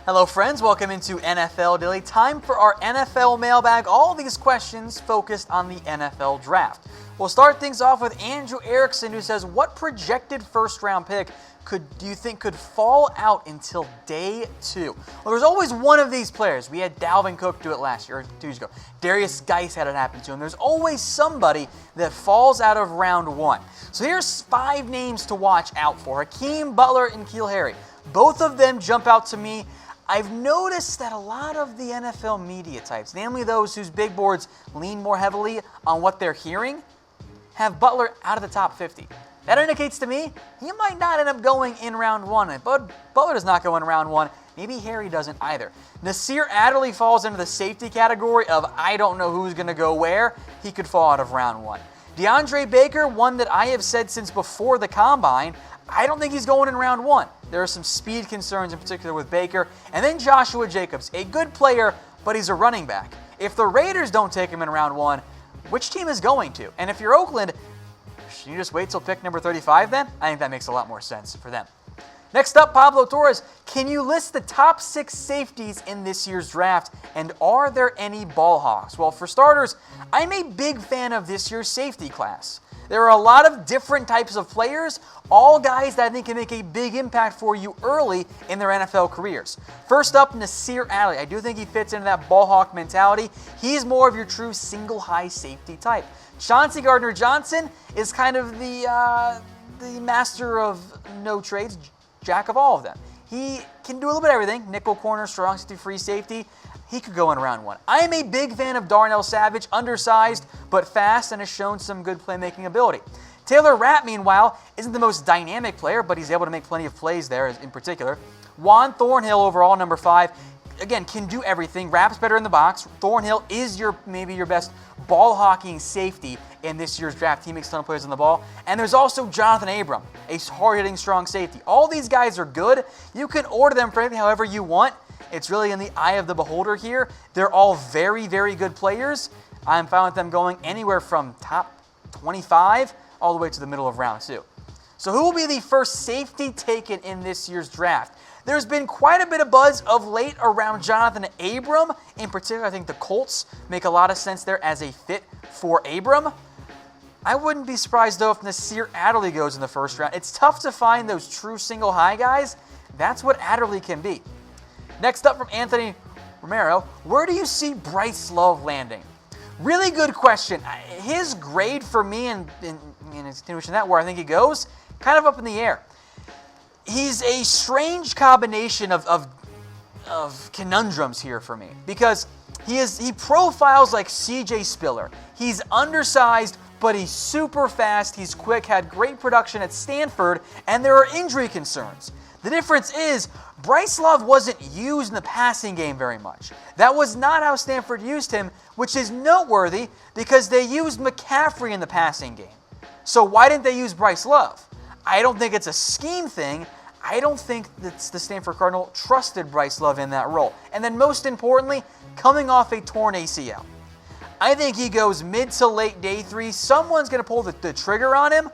Hello friends, welcome into NFL Daily. Time for our NFL mailbag. All these questions focused on the NFL draft. We'll start things off with Andrew Erickson, who says, what projected first-round pick do you think could fall out until day 2? Well, there's always one of these players. We had Dalvin Cook do it last year, or 2 years ago. Darius Geis had it happen to him. There's always somebody that falls out of round 1. So here's 5 names to watch out for. Hakeem Butler and N'Keal Harry. Both of them jump out to me. I've noticed that a lot of the NFL media types, namely those whose big boards lean more heavily on what they're hearing, have Butler out of the top 50. That indicates to me he might not end up going in round 1. But Butler does not go in round 1. Maybe Harry doesn't either. Nasir Adderley falls into the safety category of I don't know who's going to go where. He could fall out of round 1. DeAndre Baker, one that I have said since before the Combine, I don't think he's going in round 1. There are some speed concerns in particular with Baker. And then Joshua Jacobs, a good player, but he's a running back. If the Raiders don't take him in round 1, which team is going to? And if you're Oakland, should you just wait till pick number 35 then? I think that makes a lot more sense for them. Next up, Pablo Torres. Can you list the top 6 safeties in this year's draft, and are there any ball hawks? Well, for starters, I'm a big fan of this year's safety class. There are a lot of different types of players, all guys that I think can make a big impact for you early in their NFL careers. First up, Nasir Adderley. I do think he fits into that ball hawk mentality. He's more of your true single high safety type. Chauncey Gardner-Johnson is kind of the master of no trades, jack of all of them. He can do a little bit of everything. Nickel corner, strong safety, free safety. He could go in round 1. I am a big fan of Darnell Savage, undersized but fast and has shown some good playmaking ability. Taylor Rapp, meanwhile, isn't the most dynamic player, but he's able to make plenty of plays there in particular. Juan Thornhill overall, number 5. Again, can do everything. Rapp's better in the box. Thornhill is maybe your best ball hawking safety in this year's draft. He makes a ton of plays on the ball. And there's also Jonathan Abram, a hard-hitting, strong safety. All these guys are good. You can order them for however you want. It's really in the eye of the beholder here. They're all very, very good players. I'm fine with them going anywhere from top 25 all the way to the middle of round 2. So who will be the first safety taken in this year's draft? There's been quite a bit of buzz of late around Jonathan Abram. In particular, I think the Colts make a lot of sense there as a fit for Abram. I wouldn't be surprised, though, if Nasir Adderley goes in the first round. It's tough to find those true single high guys. That's what Adderley can be. Next up from Anthony Romero, where do you see Bryce Love landing? Really good question. His grade for me in his continuation of that, where I think he goes, kind of up in the air. He's a strange combination of conundrums here for me because he profiles like C.J. Spiller. He's undersized, but he's super fast. He's quick, had great production at Stanford, and there are injury concerns. The difference is Bryce Love wasn't used in the passing game very much. That was not how Stanford used him, which is noteworthy because they used McCaffrey in the passing game. So why didn't they use Bryce Love? I don't think it's a scheme thing. I don't think that the Stanford Cardinal trusted Bryce Love in that role. And then most importantly, coming off a torn ACL. I think he goes mid to late day 3. Someone's going to pull the trigger on him.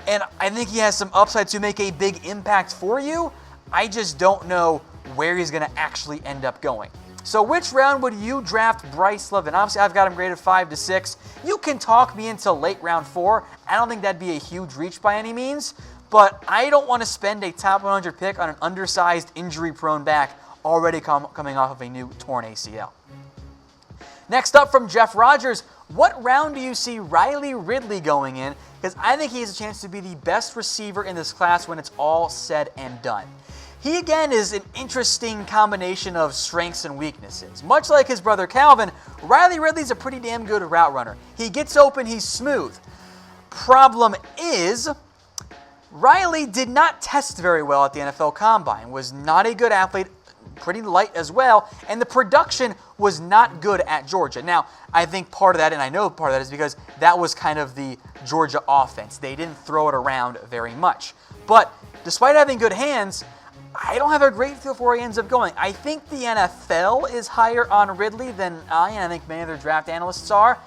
And I think he has some upside to make a big impact for you. I just don't know where he's going to actually end up going. So which round would you draft Bryce Love in? Obviously, I've got him graded 5 to 6. You can talk me into late round 4. I don't think that'd be a huge reach by any means. But I don't want to spend a top 100 pick on an undersized, injury-prone back already coming off of a new torn ACL. Next up from Jeff Rogers, what round do you see Riley Ridley going in? Because I think he has a chance to be the best receiver in this class when it's all said and done. He, again, is an interesting combination of strengths and weaknesses. Much like his brother Calvin, Riley Ridley's a pretty damn good route runner. He gets open, he's smooth. Problem is, Riley did not test very well at the NFL Combine, was not a good athlete, pretty light as well, and the production was not good at Georgia. Now, I think part of that, and I know part of that is because that was kind of the Georgia offense. They didn't throw it around very much. But despite having good hands, I don't have a great feel for where he ends up going. I think the NFL is higher on Ridley than I think many other draft analysts are.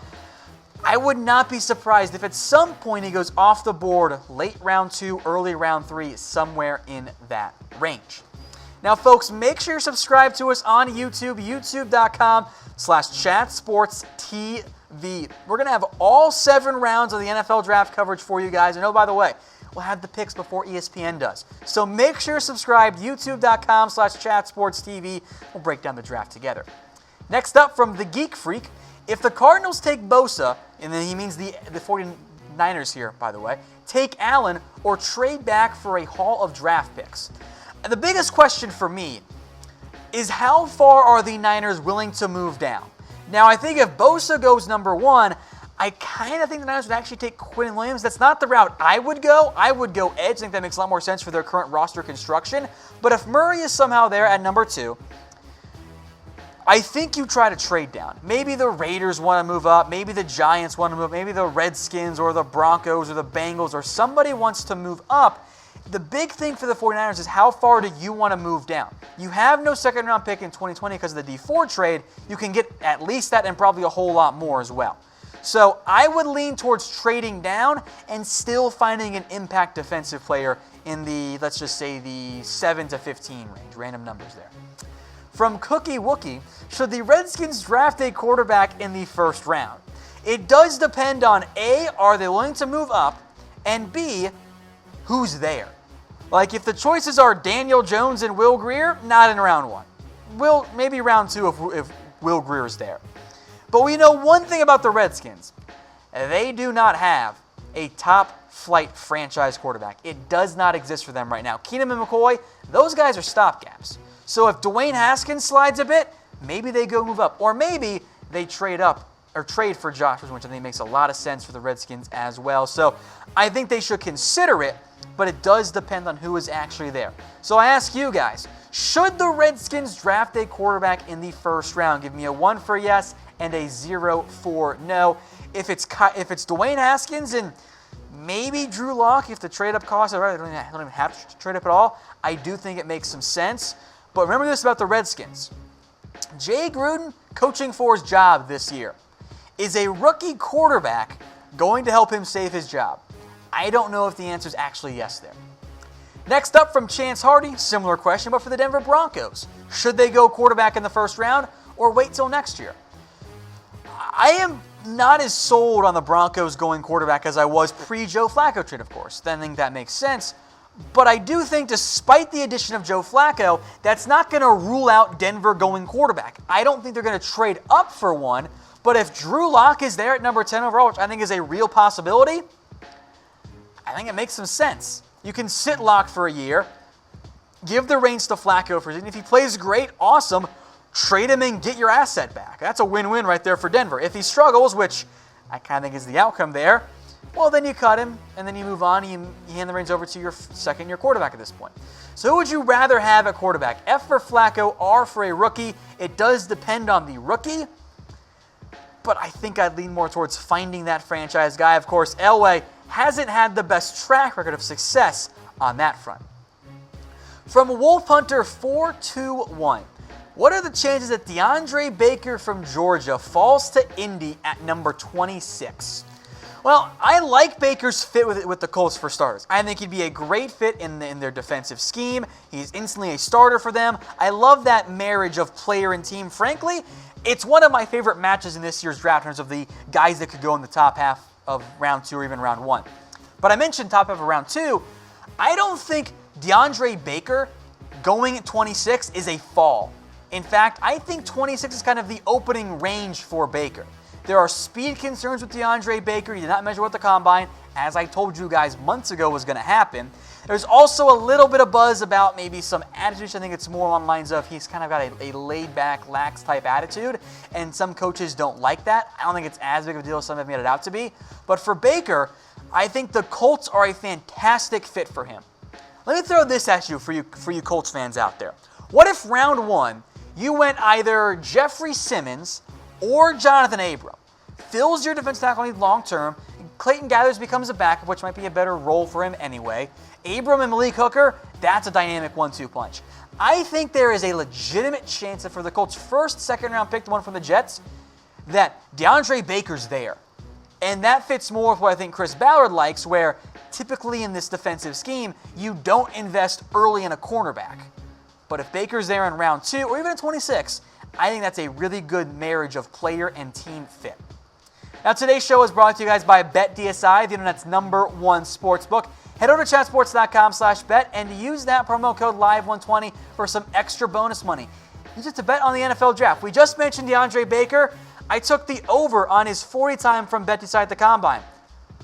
I would not be surprised if at some point he goes off the board late round 2, early round 3, somewhere in that range. Now, folks, make sure you're subscribed to us on YouTube, youtube.com/chatsportstv. We're going to have all 7 rounds of the NFL draft coverage for you guys. And oh, by the way, we'll have the picks before ESPN does. So make sure you're subscribed, youtube.com/chatsportstv. We'll break down the draft together. Next up from the Geek Freak, if the Cardinals take Bosa, and then he means the 49ers here, by the way, take Allen or trade back for a haul of draft picks. And the biggest question for me is how far are the Niners willing to move down? Now, I think if Bosa goes number 1, I kind of think the Niners would actually take Quinn Williams. That's not the route I would go. I would go edge. I think that makes a lot more sense for their current roster construction. But if Murray is somehow there at number 2, I think you try to trade down. Maybe the Raiders want to move up. Maybe the Giants want to move up. Maybe the Redskins or the Broncos or the Bengals or somebody wants to move up. The big thing for the 49ers is how far do you want to move down? You have no second-round pick in 2020 because of the D4 trade. You can get at least that and probably a whole lot more as well. So I would lean towards trading down and still finding an impact defensive player in the, let's just say, the 7 to 15 range. Random numbers there. From Cookie Wookie, should the Redskins draft a quarterback in the first round? It does depend on A, are they willing to move up, and B, who's there? Like if the choices are Daniel Jones and Will Grier, not in round 1. Maybe round 2 if Will Grier is there. But we know one thing about the Redskins. They do not have a top-flight franchise quarterback. It does not exist for them right now. Keenum and McCoy, those guys are stopgaps. So if Dwayne Haskins slides a bit, maybe they go move up. Or maybe they trade up or trade for Josh Rosen, which I think makes a lot of sense for the Redskins as well. So I think they should consider it, but it does depend on who is actually there. So I ask you guys, should the Redskins draft a quarterback in the first round? Give me a 1 for yes and a 0 for no. If it's Dwayne Haskins and maybe Drew Lock, if the trade-up costs, I don't even have to trade up at all, I do think it makes some sense. But remember this about the Redskins. Jay Gruden, coaching for his job this year. Is a rookie quarterback going to help him save his job? I don't know if the answer is actually yes there. Next up from Chance Hardy, similar question, but for the Denver Broncos. Should they go quarterback in the first round or wait till next year? I am not as sold on the Broncos going quarterback as I was pre-Joe Flacco trade, of course. I think that makes sense. But I do think despite the addition of Joe Flacco, that's not going to rule out Denver going quarterback. I don't think they're going to trade up for one, but if Drew Lock is there at number 10 overall, which I think is a real possibility, I think it makes some sense. You can sit Lock for a year, give the reins to Flacco for a season. If he plays great, awesome, trade him and get your asset back. That's a win-win right there for Denver. If he struggles, which I kind of think is the outcome there, well, then you cut him, and then you move on, you hand the reins over to your second-year quarterback at this point. So who would you rather have at quarterback? F for Flacco, R for a rookie. It does depend on the rookie, but I think I'd lean more towards finding that franchise guy. Of course, Elway hasn't had the best track record of success on that front. From Wolf Hunter 421, what are the chances that DeAndre Baker from Georgia falls to Indy at number 26? Well, I like Baker's fit with the Colts for starters. I think he'd be a great fit in their defensive scheme. He's instantly a starter for them. I love that marriage of player and team. Frankly, it's one of my favorite matches in this year's draft in terms of the guys that could go in the top half of round 2 or even round 1. But I mentioned top half of round 2. I don't think DeAndre Baker going at 26 is a fall. In fact, I think 26 is kind of the opening range for Baker. There are speed concerns with DeAndre Baker. He did not measure with the combine, as I told you guys months ago was going to happen. There's also a little bit of buzz about maybe some attitude. I think it's more on lines of he's kind of got a laid-back, lax type attitude, and some coaches don't like that. I don't think it's as big of a deal as some have made it out to be. But for Baker, I think the Colts are a fantastic fit for him. Let me throw this at you for you Colts fans out there. What if round 1 you went either Jeffrey Simmons or Jonathan Abram? Fills your defense tackle need long term. Clayton Gathers becomes a backup, which might be a better role for him anyway. Abram and Malik Hooker, that's a dynamic 1-2 punch. I think there is a legitimate chance that for the Colts' first second-round pick, the one from the Jets, that DeAndre Baker's there. And that fits more with what I think Chris Ballard likes, where typically in this defensive scheme, you don't invest early in a cornerback. But if Baker's there in round 2 or even in 26, I think that's a really good marriage of player and team fit. Now, today's show is brought to you guys by BetDSI, the internet's #1 sportsbook. Head over to chatsports.com/bet and use that promo code LIVE120 for some extra bonus money. Use it to bet on the NFL draft. We just mentioned DeAndre Baker. I took the over on his 40 time from BetDSI at the Combine.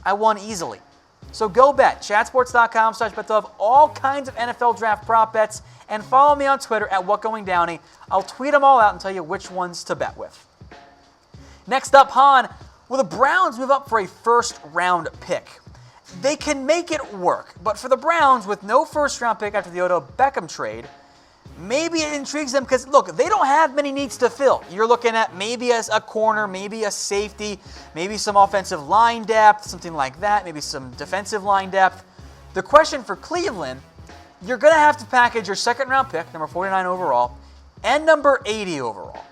I won easily. So go bet. Chatsports.com/bet. They'll have all kinds of NFL draft prop bets. And follow me on Twitter at WhatGoingDowney. I'll tweet them all out and tell you which ones to bet with. Next up, Han. Will the Browns move up for a first-round pick? They can make it work, but for the Browns, with no first-round pick after the Odell Beckham trade, maybe it intrigues them because, look, they don't have many needs to fill. You're looking at maybe a corner, maybe a safety, maybe some offensive line depth, something like that, maybe some defensive line depth. The question for Cleveland, you're going to have to package your second-round pick, number 49 overall, and number 80 overall.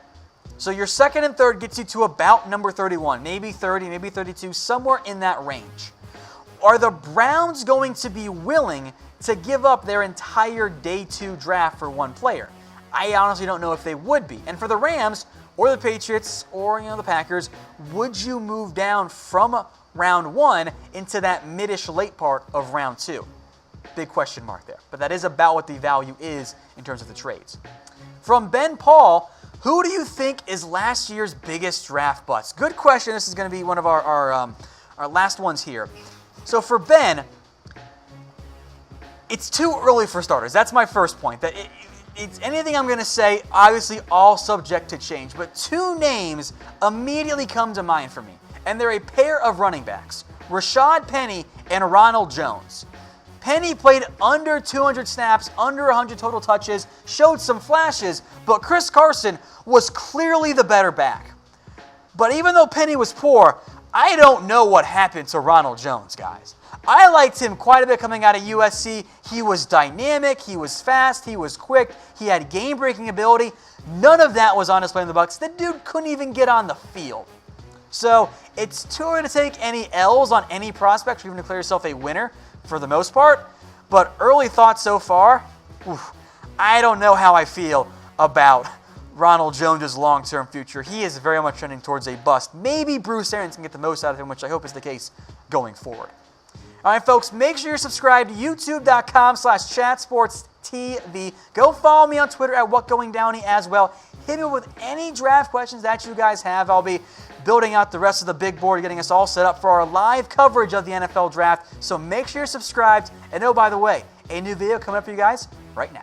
So your second and third gets you to about number 31, maybe 30, maybe 32, somewhere in that range. Are the Browns going to be willing to give up their entire day 2 draft for one player? I honestly don't know if they would be. And for the Rams or the Patriots or the Packers, would you move down from round 1 into that mid-ish late part of round 2? Big question mark there. But that is about what the value is in terms of the trades. From Ben Paul, who do you think is last year's biggest draft bust? Good question. This is going to be one of our last ones here. So for Ben, it's too early for starters. That's my first point. That it's anything I'm going to say, obviously all subject to change. But 2 names immediately come to mind for me. And they're a pair of running backs, Rashad Penny and Ronald Jones. Penny played under 200 snaps, under 100 total touches, showed some flashes, but Chris Carson was clearly the better back. But even though Penny was poor, I don't know what happened to Ronald Jones, guys. I liked him quite a bit coming out of USC. He was dynamic, he was fast, he was quick, he had game-breaking ability. None of that was on display in the Bucs. The dude couldn't even get on the field. So it's too early to take any L's on any prospects or even declare yourself a winner for the most part. But early thoughts so far, I don't know how I feel about Ronald Jones' long-term future. He is very much trending towards a bust. Maybe Bruce Arians can get the most out of him, which I hope is the case going forward. All right, folks, make sure you're subscribed to youtube.com/chatsportstv. Go follow me on Twitter at WhatGoingDowney as well. Hit me with any draft questions that you guys have. I'll be building out the rest of the big board, getting us all set up for our live coverage of the NFL Draft. So make sure you're subscribed. And oh, by the way, a new video coming up for you guys right now.